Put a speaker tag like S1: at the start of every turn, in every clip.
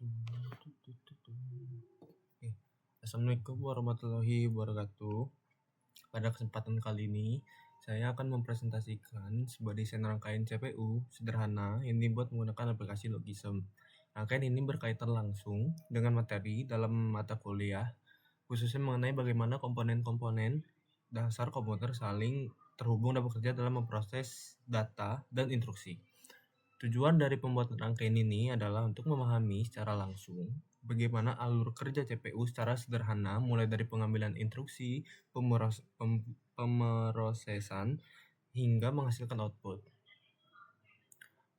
S1: Oke. Assalamualaikum warahmatullahi wabarakatuh. Pada kesempatan kali ini, saya akan mempresentasikan sebuah desain rangkaian CPU sederhana yang dibuat menggunakan aplikasi Logism. Rangkaian ini berkaitan langsung dengan materi dalam mata kuliah, khususnya mengenai bagaimana komponen-komponen dasar komputer saling terhubung dan bekerja dalam memproses data dan instruksi. Tujuan dari pembuatan rangkaian ini adalah untuk memahami secara langsung bagaimana alur kerja CPU secara sederhana, mulai dari pengambilan instruksi, pemrosesan, hingga menghasilkan output.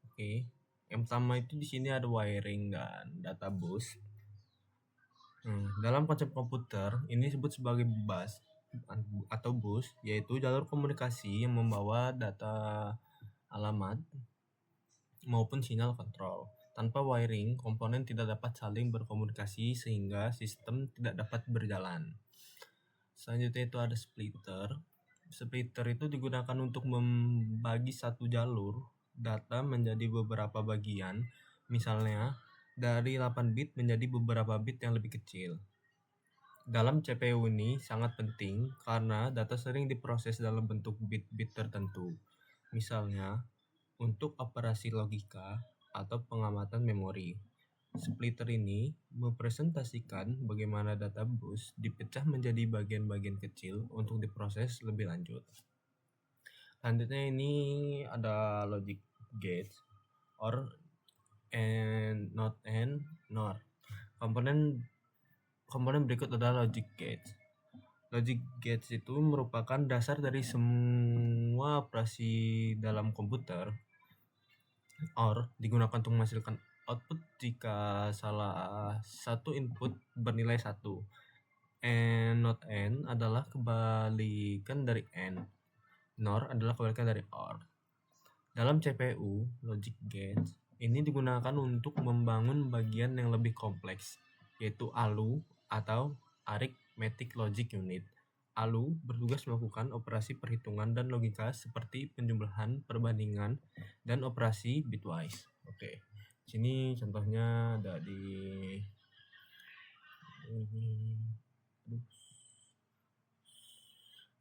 S1: Oke, yang pertama itu di sini ada wiring dan data bus. Dalam konsep komputer, ini disebut sebagai bus atau bus, yaitu jalur komunikasi yang membawa data alamat maupun sinyal kontrol. Tanpa wiring, komponen tidak dapat saling berkomunikasi sehingga sistem tidak dapat berjalan. Selanjutnya itu ada splitter. Splitter itu digunakan untuk membagi satu jalur data menjadi beberapa bagian, misalnya dari 8 bit menjadi beberapa bit yang lebih kecil. Dalam CPU ini sangat penting karena data sering diproses dalam bentuk bit-bit tertentu. Misalnya, untuk operasi logika atau pengamatan memori. Splitter ini mempresentasikan bagaimana data bus dipecah menjadi bagian-bagian kecil untuk diproses lebih lanjut. Selanjutnya ini ada logic gates or and not and nor. Komponen berikut adalah logic gates. Logic gates itu merupakan dasar dari semua operasi dalam komputer. OR digunakan untuk menghasilkan output jika salah satu input bernilai 1. And not and adalah kebalikan dari AND. NOR adalah kebalikan dari OR. Dalam CPU, logic gates ini digunakan untuk membangun bagian yang lebih kompleks, yaitu ALU atau Arithmetic Logic Unit. ALU bertugas melakukan operasi perhitungan dan logika seperti penjumlahan, perbandingan, dan operasi bitwise. Oke, sini contohnya ada di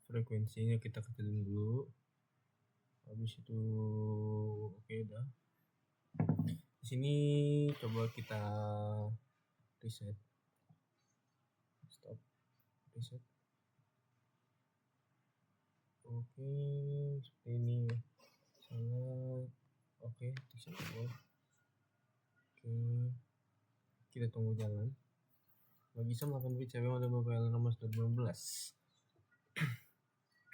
S1: frekuensinya kita kecilin dulu. Habis itu oke dah. Di sini coba kita reset. Stop. Reset. Oke, seperti ini. Sangat oke, disable. Oke. Kita tunggu jalan. Logism 8 bit CPU ada beberapa nomor 2015.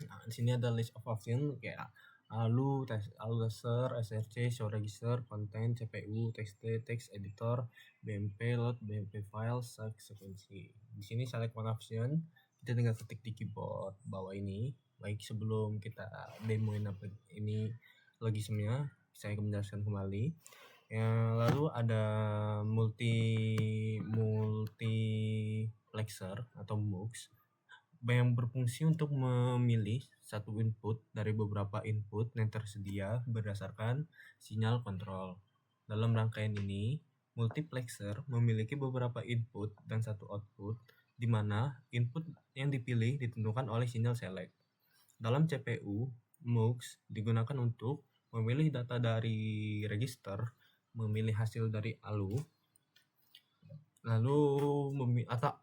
S1: Nah, di sini ada list of options kayak ALU, laser, SRC, show register, content, CPU, text editor, BMP load, BMP file, sekuensi. Di sini select one option, kita tinggal ketik di keyboard bawah ini. Baik, sebelum kita demoin apa ini logismnya, saya akan menjelaskan kembali. Lalu ada multiplexer atau MUX yang berfungsi untuk memilih satu input dari beberapa input yang tersedia berdasarkan sinyal kontrol. Dalam rangkaian ini, multiplexer memiliki beberapa input dan satu output, di mana input yang dipilih ditentukan oleh sinyal select. Dalam CPU, MUX digunakan untuk memilih data dari register, memilih hasil dari ALU, lalu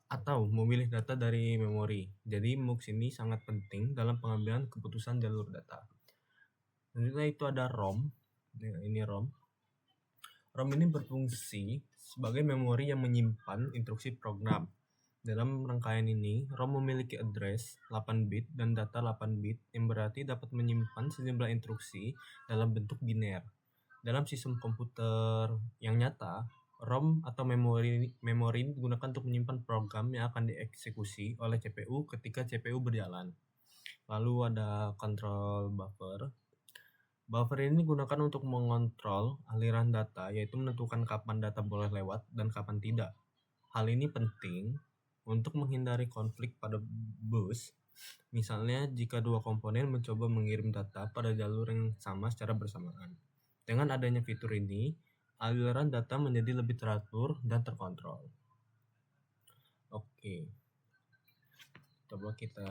S1: atau memilih data dari memori. Jadi MUX ini sangat penting dalam pengambilan keputusan jalur data. Selanjutnya itu ada ROM. Nah, ini ROM. ROM ini berfungsi sebagai memori yang menyimpan instruksi program. Dalam rangkaian ini, ROM memiliki address 8 bit dan data 8 bit yang berarti dapat menyimpan sejumlah instruksi dalam bentuk biner. Dalam sistem komputer yang nyata, ROM atau memori ini digunakan untuk menyimpan program yang akan dieksekusi oleh CPU ketika CPU berjalan. Lalu ada control buffer. Buffer ini digunakan untuk mengontrol aliran data, yaitu menentukan kapan data boleh lewat dan kapan tidak. Hal ini penting untuk menghindari konflik pada bus. Misalnya jika dua komponen mencoba mengirim data pada jalur yang sama secara bersamaan. Dengan adanya fitur ini, aliran data menjadi lebih teratur dan terkontrol. Oke. Coba kita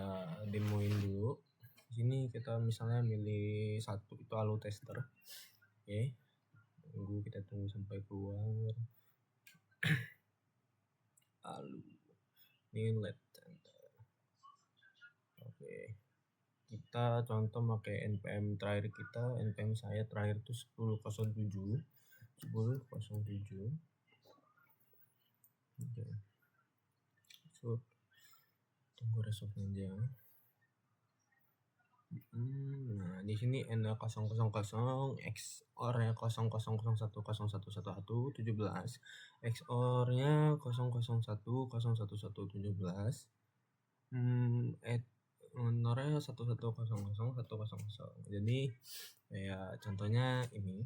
S1: demoin dulu. Di sini kita misalnya milih satu itu Halo Tester. Oke. Kita tunggu sampai keluar. Halo. Ini LED center. Oke. Kita contoh pakai npm terakhir kita, npm saya terakhir itu 10.07. Oke. So, tunggu resultnya aja. Nah, di sini N000 XOR-nya 0001011117, XOR-nya 001011117, NOR-nya 11001000. Jadi ya contohnya ini.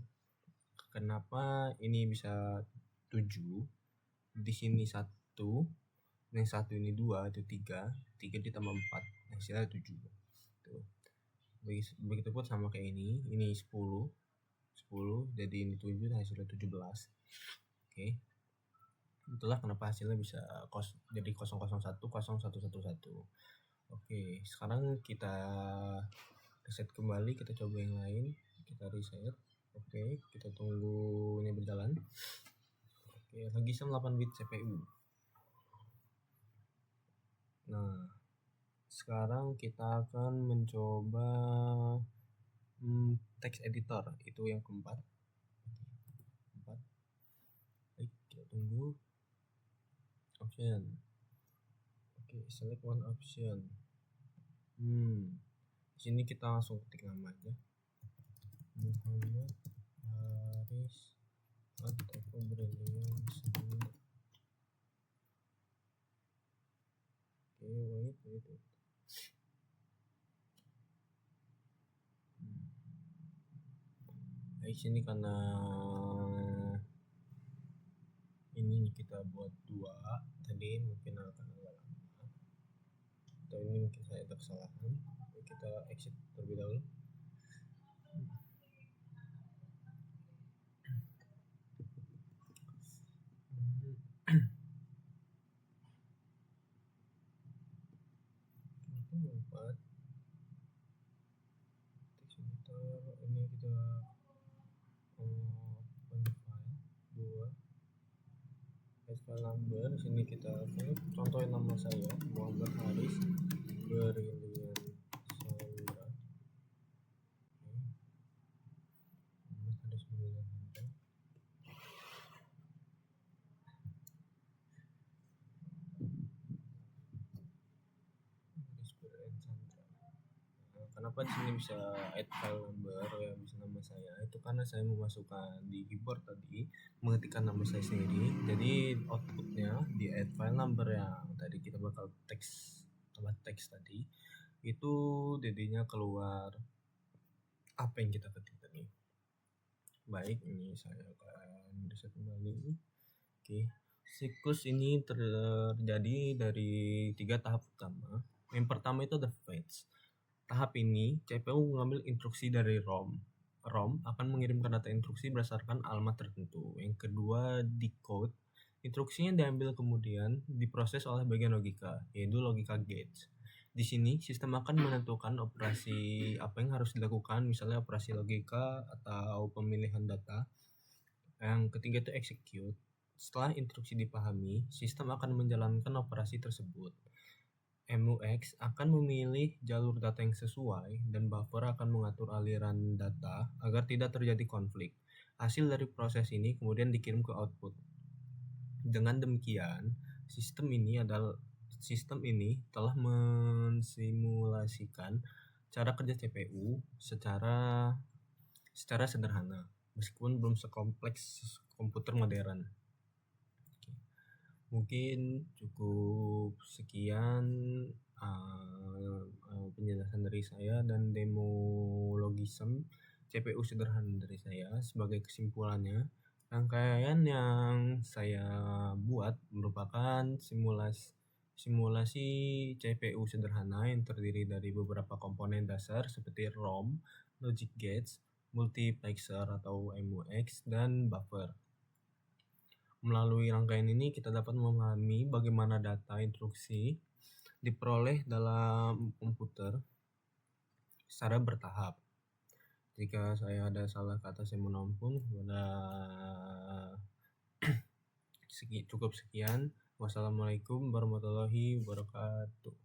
S1: Kenapa ini bisa 7? Di sini 1, yang 1 ini 2, itu 3 ditambah 4, hasilnya 7. Tuh. Begitupun sama kayak ini 10, jadi ini 7, hasilnya 17. Oke. Itulah kenapa hasilnya bisa jadi 0010111. Oke, sekarang kita reset kembali, kita coba yang lain, kita reset. Oke, kita tunggu ini berjalan. Oke, lagi 8 bit CPU. Nah, sekarang kita akan mencoba text editor, itu yang keempat. Baik, kita tunggu. Option. Oke, select one option. Di sini kita langsung ketik nama aja. Muhammad Haris atau Brilian Senior. Oke, wait. Di sini karena ini kita buat 2 tadi, mungkin akan agak lama, atau ini mungkin saya ada kesalahan. Kita exit terlebih dahulu. Ini kita open file 2 file number. Sini kita contohin nama saya Muhammad Haris Brilian Sandra. Muhammad Haris Brilian Sandra. Kenapa di sini bisa add file number ya, bisa nama saya, itu karena saya memasukkan di keyboard tadi, mengetikkan nama saya sendiri. Jadi outputnya di add file number yang tadi kita bakal tambah teks tadi, itu jadinya keluar apa yang kita ketik tadi. Baik, ini saya akan reset kembali. Oke, siklus ini terjadi dari 3 tahap utama. Yang pertama itu ada fetch. Tahap ini, CPU mengambil instruksi dari ROM. ROM akan mengirimkan data instruksi berdasarkan alamat tertentu. Yang kedua, decode. Instruksinya diambil kemudian diproses oleh bagian logika, yaitu logika gates. Di sini, sistem akan menentukan operasi apa yang harus dilakukan, misalnya operasi logika atau pemilihan data. Yang ketiga itu execute. Setelah instruksi dipahami, sistem akan menjalankan operasi tersebut. MUX akan memilih jalur data yang sesuai dan buffer akan mengatur aliran data agar tidak terjadi konflik. Hasil dari proses ini kemudian dikirim ke output. Dengan demikian, sistem ini telah mensimulasikan cara kerja CPU secara sederhana, meskipun belum sekompleks komputer modern. Mungkin cukup sekian penjelasan dari saya dan demo logism CPU sederhana dari saya. Sebagai kesimpulannya, rangkaian yang saya buat merupakan simulasi CPU sederhana yang terdiri dari beberapa komponen dasar seperti ROM, logic gates, multiplexer atau MUX, dan buffer. Melalui rangkaian ini kita dapat memahami bagaimana data instruksi diperoleh dalam komputer secara bertahap. Jika saya ada salah kata, saya mohon ampun. Cukup sekian. Wassalamualaikum warahmatullahi wabarakatuh.